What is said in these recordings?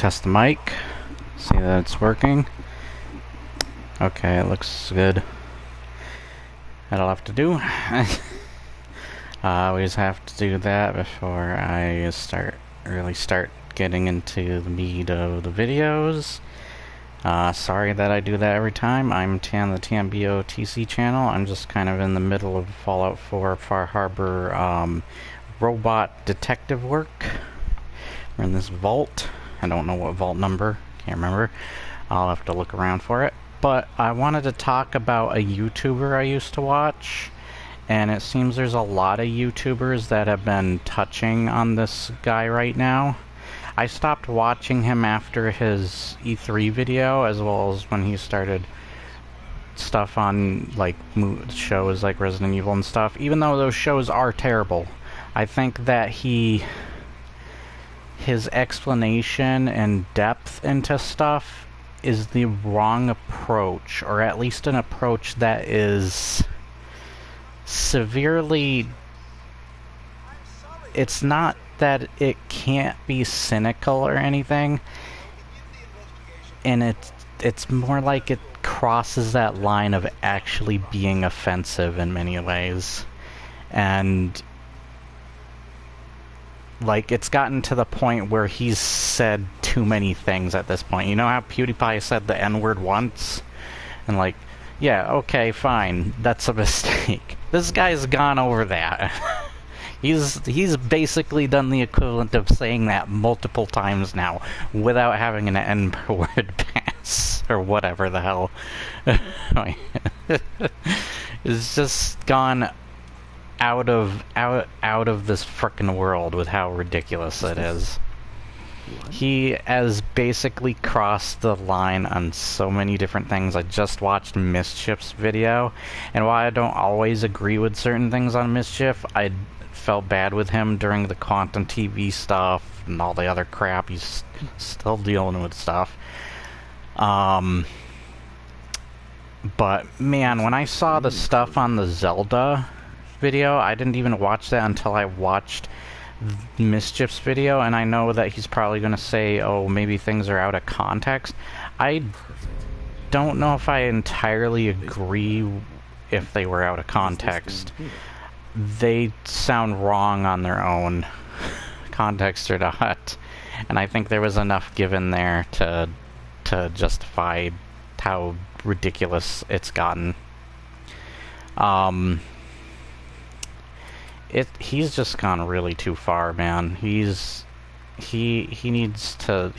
test the mic, see that it's working. Okay, it looks good. That'll have to do. I always have to do that before I really start getting into the meat of the videos. Sorry that I do that every time. I'm Tan, the TMBOTC channel. I'm just kind of in the middle of Fallout 4 Far Harbor robot detective work. We're in this vault. I don't know what vault number. Can't remember. I'll have to look around for it. But I wanted to talk about a YouTuber I used to watch. And it seems there's a lot of YouTubers that have been touching on this guy right now. I stopped watching him after his E3 video, as well as when he started stuff on like shows like Resident Evil and stuff. Even though those shows are terrible, I think that his explanation and depth into stuff is the wrong approach, or at least an approach that is severely... It's not that it can't be cynical or anything, and it's more like it crosses that line of actually being offensive in many ways. And like, it's gotten to the point where he's said too many things at this point. You know how PewDiePie said the N-word once? And like, yeah, okay, fine, that's a mistake. This guy's gone over that. He's basically done the equivalent of saying that multiple times now, without having an N-word pass, or whatever the hell. It's just gone out of this frickin' world with how ridiculous it is. He has basically crossed the line on so many different things. I just watched Mischief's video, and while I don't always agree with certain things on Mischief, I felt bad with him during the Quantum TV stuff and all the other crap. He's still dealing with stuff. But man, when I saw the stuff on the Zelda video, I didn't even watch that until I watched Mischief's video, and I know that he's probably going to say, oh, maybe things are out of context. I don't know if I entirely agree if they were out of context. They sound wrong on their own, context or not, and I think there was enough given there to justify how ridiculous it's gotten. He's just gone really too far, man. He needs to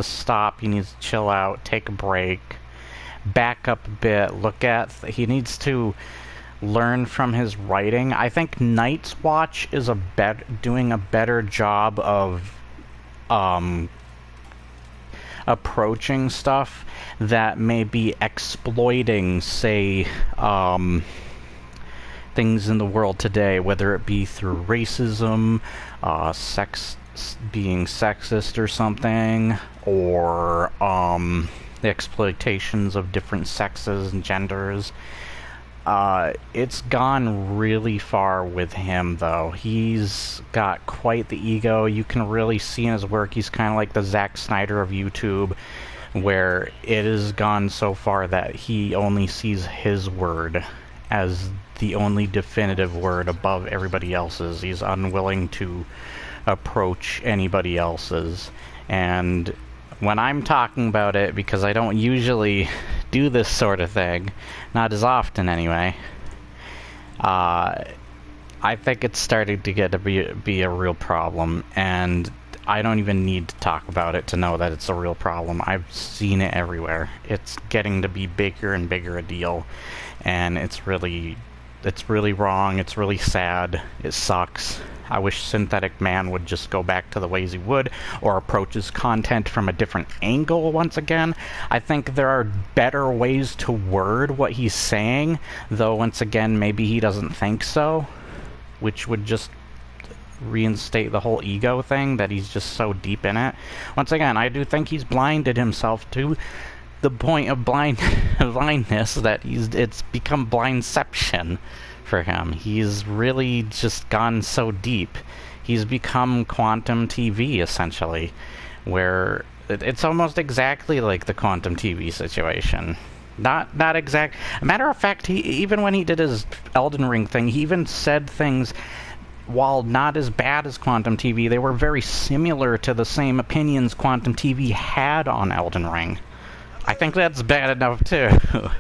stop. He needs to chill out, take a break, back up a bit. He needs to learn from his writing. I think Night's Watch is doing a better job of approaching stuff that may be exploiting, say, things in the world today, whether it be through racism, being sexist or something, or the exploitations of different sexes and genders. It's gone really far with him, though. He's got quite the ego. You can really see in his work, he's kind of like the Zack Snyder of YouTube, where it has gone so far that he only sees his word as the only definitive word above everybody else's. He's unwilling to approach anybody else's. And when I'm talking about it, because I don't usually do this sort of thing, not as often anyway, I think it's starting to get to be a real problem, and I don't even need to talk about it to know that it's a real problem. I've seen it everywhere. It's getting to be bigger and bigger a deal, and it's really wrong. It's really sad. It sucks. I wish Synthetic Man would just go back to the ways he would, or approach his content from a different angle once again. I think there are better ways to word what he's saying, though once again, maybe he doesn't think so, which would just reinstate the whole ego thing, that he's just so deep in it. Once again, I do think he's blinded himself to the point of blindness, that it's become blindception for him. He's really just gone so deep. He's become Quantum TV, essentially, where It's almost exactly like the Quantum TV situation. Not exact. Matter of fact, he even when he did his Elden Ring thing, he even said things, while not as bad as Quantum TV, they were very similar to the same opinions Quantum TV had on Elden Ring. I think that's bad enough too.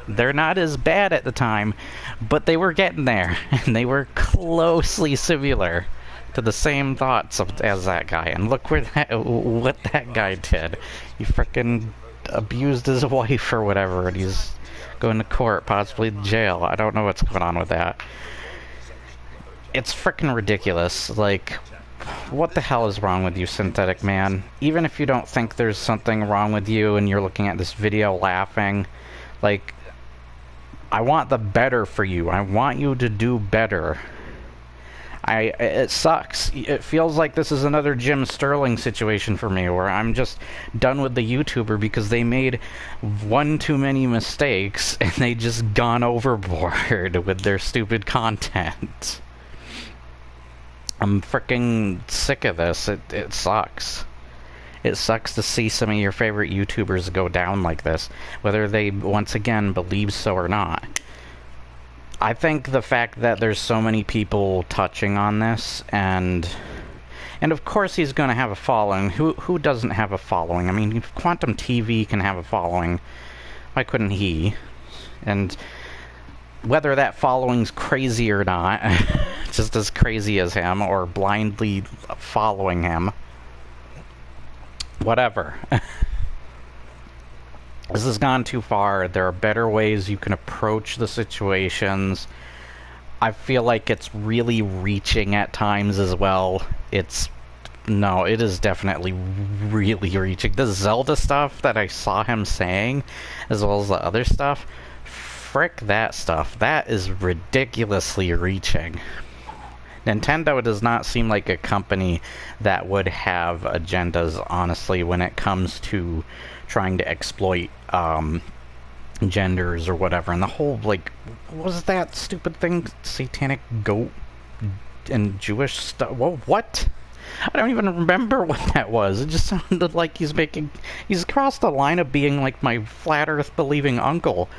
They're not as bad at the time, but they were getting there, and they were closely similar to the same thoughts as that guy. And look what that guy did. He frickin' abused his wife or whatever, and he's going to court, possibly jail. I don't know what's going on with that. It's frickin' ridiculous. Like, what the hell is wrong with you, Synthetic Man? Even if you don't think there's something wrong with you and you're looking at this video laughing, like, I want the better for you. I want you to do better. It sucks. It feels like this is another Jim Sterling situation for me, where I'm just done with the YouTuber because they made one too many mistakes and they just gone overboard with their stupid content. I'm freaking sick of this. It sucks. It sucks to see some of your favorite YouTubers go down like this, whether they, once again, believe so or not. I think the fact that there's so many people touching on this, and of course he's going to have a following. Who doesn't have a following? I mean, if Quantum TV can have a following, why couldn't he? And whether that following's crazy or not, just as crazy as him, or blindly following him, whatever. This has gone too far. There are better ways you can approach the situations. I feel like it's really reaching at times as well. No, it is definitely really reaching. The Zelda stuff that I saw him saying, as well as the other stuff, frick that stuff. That is ridiculously reaching. Nintendo does not seem like a company that would have agendas, honestly, when it comes to trying to exploit genders or whatever. And the whole, like, what was that stupid thing? Satanic goat and Jewish stuff? Whoa, what? I don't even remember what that was. It just sounded like he's crossed the line of being like my flat earth believing uncle,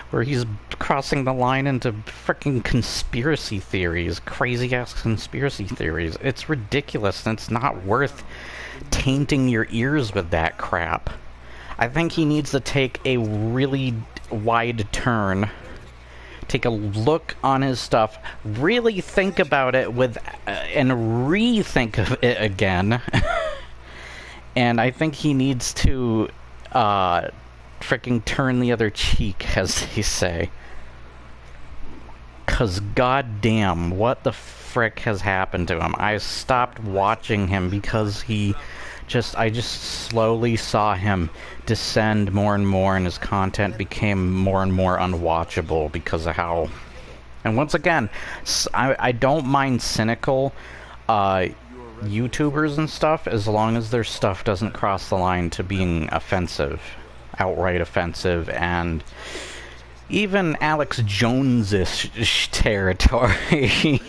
where he's crossing the line into freaking conspiracy theories, crazy ass conspiracy theories. It's ridiculous, and it's not worth tainting your ears with that crap. I think he needs to take a really wide turn, take a look on his stuff, really think about it and rethink of it again. And I think he needs to freaking turn the other cheek, as they say. 'Cause goddamn, what the frick has happened to him? I stopped watching him because I just slowly saw him descend more and more, and his content became more and more unwatchable because of how... And once again, I don't mind cynical YouTubers and stuff, as long as their stuff doesn't cross the line to being offensive, outright offensive, and even Alex Jones-ish territory.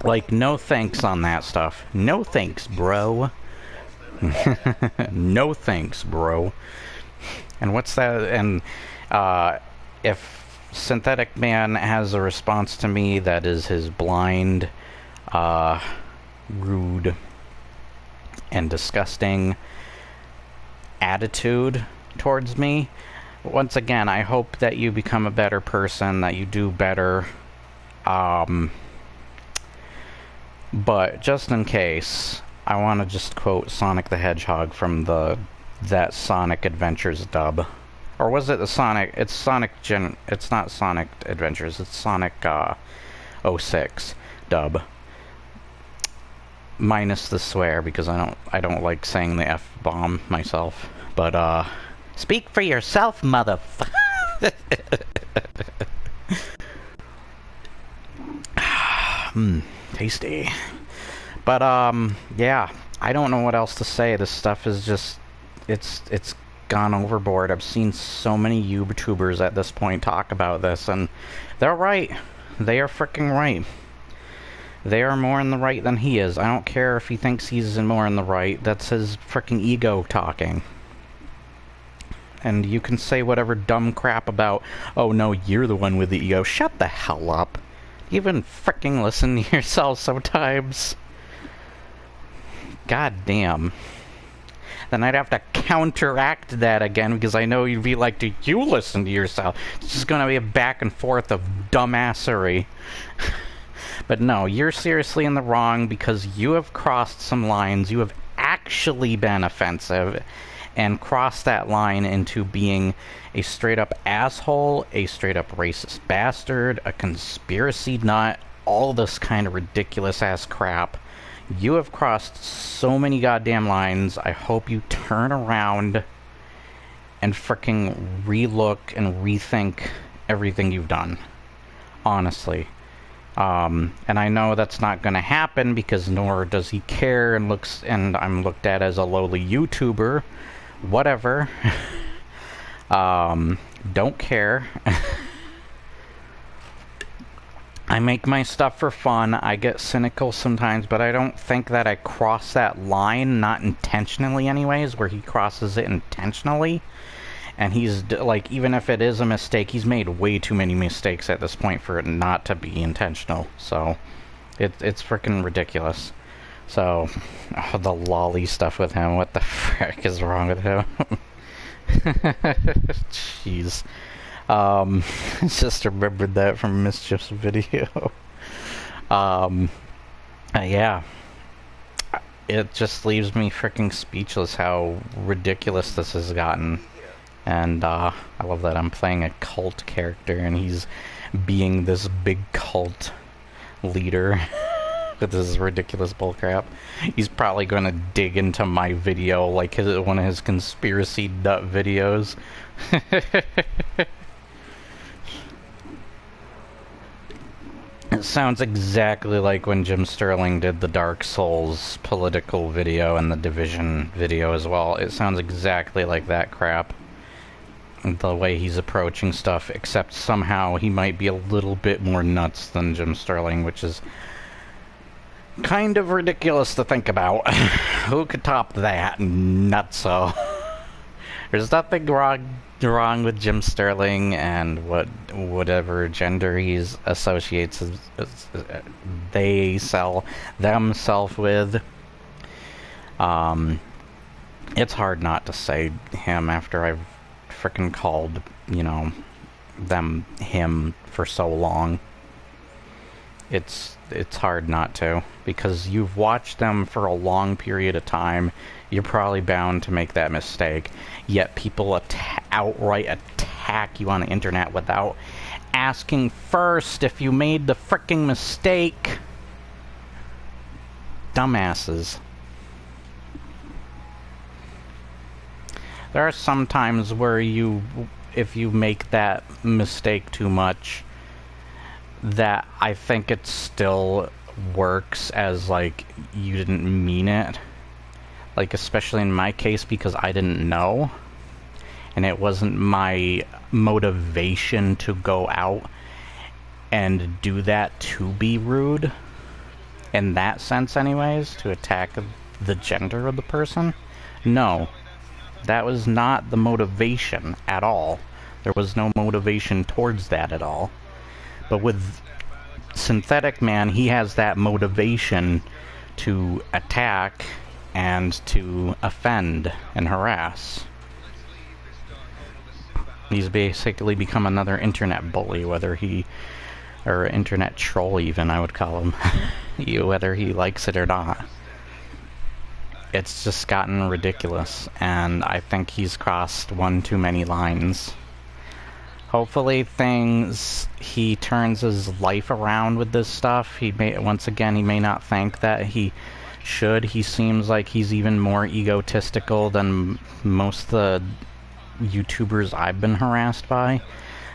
Like, no thanks on that stuff. No thanks, bro. No thanks, bro. And what's that? And if Synthetic Man has a response to me that is his blind, rude, and disgusting attitude towards me, once again, I hope that you become a better person, that you do better. But just in case, I want to just quote Sonic the Hedgehog from that Sonic Adventures dub. Or was it the Sonic? It's not Sonic Adventures, it's Sonic 06 dub. Minus the swear, because I don't like saying the F-bomb myself. But speak for yourself, motherfucker. Tasty. But yeah, I don't know what else to say. This stuff is just it's gone overboard. I've seen so many YouTubers at this point talk about this, and they're right. They are freaking right. They are more in the right than he is. I don't care if he thinks he's more in the right. That's his freaking ego talking. And you can say whatever dumb crap about, oh no, you're the one with the ego. Shut the hell up. You even freaking listen to yourself sometimes. God damn. Then I'd have to counteract that again, because I know you'd be like, do you listen to yourself? It's just gonna be a back and forth of dumbassery. But no, you're seriously in the wrong, because you have crossed some lines. You have actually been offensive and crossed that line into being a straight-up asshole, a straight-up racist bastard, a conspiracy nut, all this kind of ridiculous-ass crap. You have crossed so many goddamn lines. I hope you turn around and fricking relook and rethink everything you've done. Honestly. And I know that's not gonna happen, because nor does he care, and I'm looked at as a lowly YouTuber. Whatever. Don't care. I make my stuff for fun. I get cynical sometimes, but I don't think that I cross that line, not intentionally anyways, where he crosses it intentionally. And he's, like, even if it is a mistake, he's made way too many mistakes at this point for it not to be intentional. So, it's freaking ridiculous. So, oh, the lolly stuff with him, what the frick is wrong with him? Jeez. I just remembered that from Mischief's video. Yeah. It just leaves me freaking speechless how ridiculous this has gotten. And, I love that I'm playing a cult character and he's being this big cult leader. With this ridiculous bullcrap. He's probably gonna dig into my video like one of his conspiracy nut videos. It sounds exactly like when Jim Sterling did the Dark Souls political video and the Division video as well. It sounds exactly like that crap. The way he's approaching stuff, except somehow he might be a little bit more nuts than Jim Sterling, which is kind of ridiculous to think about. Who could top that? Nutso. There's nothing wrong with Jim Sterling and whatever gender he associates they sell themselves with. It's hard not to say him after I've frickin' called, you know, him for so long. It's hard not to, because you've watched them for a long period of time. You're probably bound to make that mistake. Yet people outright attack you on the internet without asking first if you made the fricking mistake. Dumbasses. There are some times where if you make that mistake too much, that I think it still works as, like, you didn't mean it. Like, especially in my case, because I didn't know. And it wasn't my motivation to go out and do that to be rude. In that sense, anyways, to attack the gender of the person. No. That was not the motivation at all. There was no motivation towards that at all. But with Synthetic Man, he has that motivation to attack and to offend and harass. He's basically become another internet bully, or internet troll even, I would call him. Whether he likes it or not. It's just gotten ridiculous, and I think he's crossed one too many lines. Hopefully he turns his life around with this stuff. Once again, he may not think that he should. He seems like he's even more egotistical than most of the YouTubers I've been harassed by,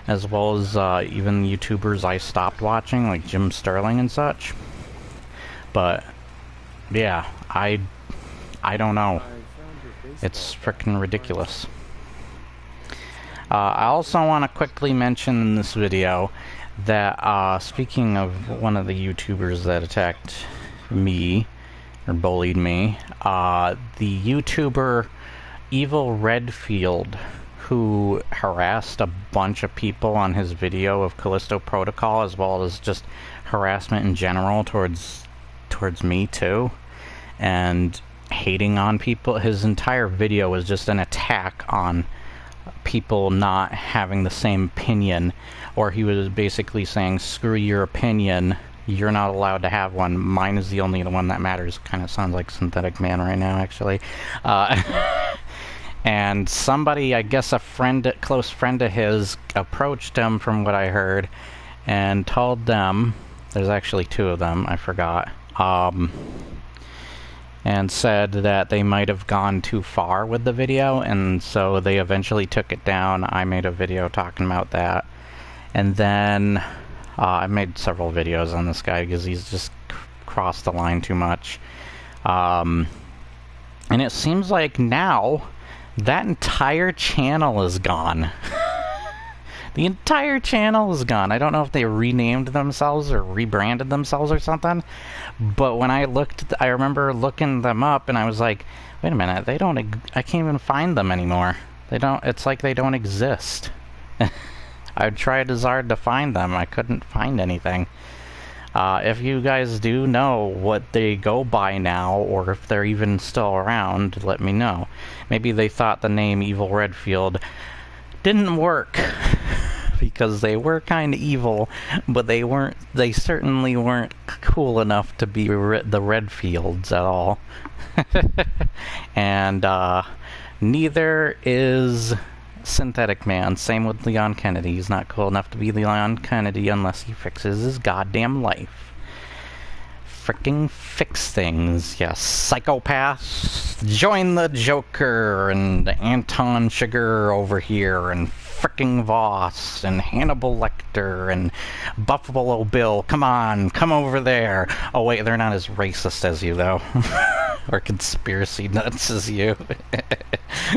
as well as even YouTubers I stopped watching, like Jim Sterling and such. But, yeah, I don't know. It's frickin' ridiculous. I also want to quickly mention in this video that, speaking of one of the YouTubers that attacked me, or bullied me, the YouTuber Evil Redfield, who harassed a bunch of people on his video of Callisto Protocol, as well as just harassment in general towards me too, and hating on people. His entire video was just an attack on people not having the same opinion, or he was basically saying, screw your opinion, you're not allowed to have one, mine is the only one that matters. Kind of sounds like Synthetic Man right now, actually. And somebody, I guess a close friend of his, approached him, from what I heard, and told them, there's actually two of them, I forgot, and said that they might have gone too far with the video, and so they eventually took it down. I made a video talking about that, and then I made several videos on this guy because he's just crossed the line too much. And it seems like now that entire channel is gone. The entire channel is gone. I don't know if they renamed themselves or rebranded themselves or something, but when I looked, I remember looking them up and I was like, wait a minute, they don't, I can't even find them anymore. They don't, it's like they don't exist. I tried as hard to find them, I couldn't find anything. If you guys do know what they go by now, or if they're even still around, let me know. Maybe they thought the name Evil Redfield didn't work, because they were kind of evil, but they certainly weren't cool enough to be the Redfields at all. And, neither is Synthetic Man. Same with Leon Kennedy. He's not cool enough to be Leon Kennedy unless he fixes his goddamn life. Fricking fix things, you psychopaths. Join the Joker and Anton Sugar over here, and fricking Voss and Hannibal Lecter and Buffalo Bill. Come on, come over there. Oh wait, they're not as racist as you though. Or conspiracy nuts as you.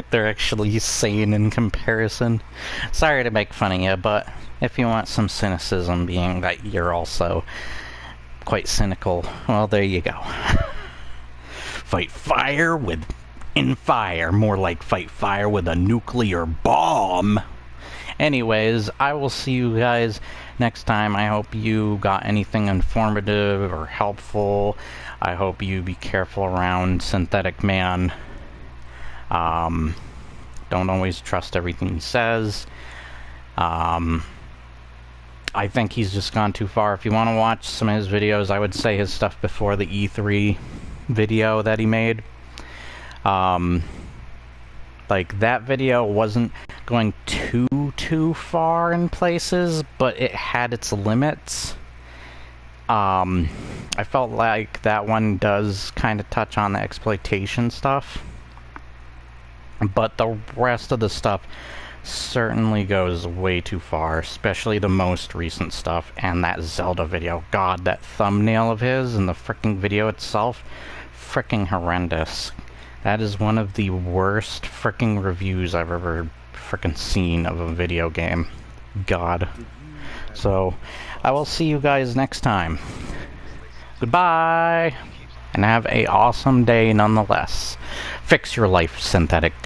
They're actually sane in comparison. Sorry to make fun of you, but if you want some cynicism, being that you're also quite cynical, well, there you go. Fight fire in fire. More like fight fire with a nuclear bomb. Anyways, I will see you guys next time. I hope you got anything informative or helpful. I hope you be careful around Synthetic Man. Don't always trust everything he says. I think he's just gone too far. If you want to watch some of his videos, I would say his stuff before the E3 video that he made. Like, that video wasn't going too far in places, but it had its limits. I felt like that one does kind of touch on the exploitation stuff, but the rest of the stuff certainly goes way too far, especially the most recent stuff, and that Zelda video. God, that thumbnail of his and the fricking video itself, fricking horrendous. That is one of the worst fricking reviews I've ever fricking seen of a video game. God. So, I will see you guys next time. Goodbye! And have a awesome day nonetheless. Fix your life, Synthetic.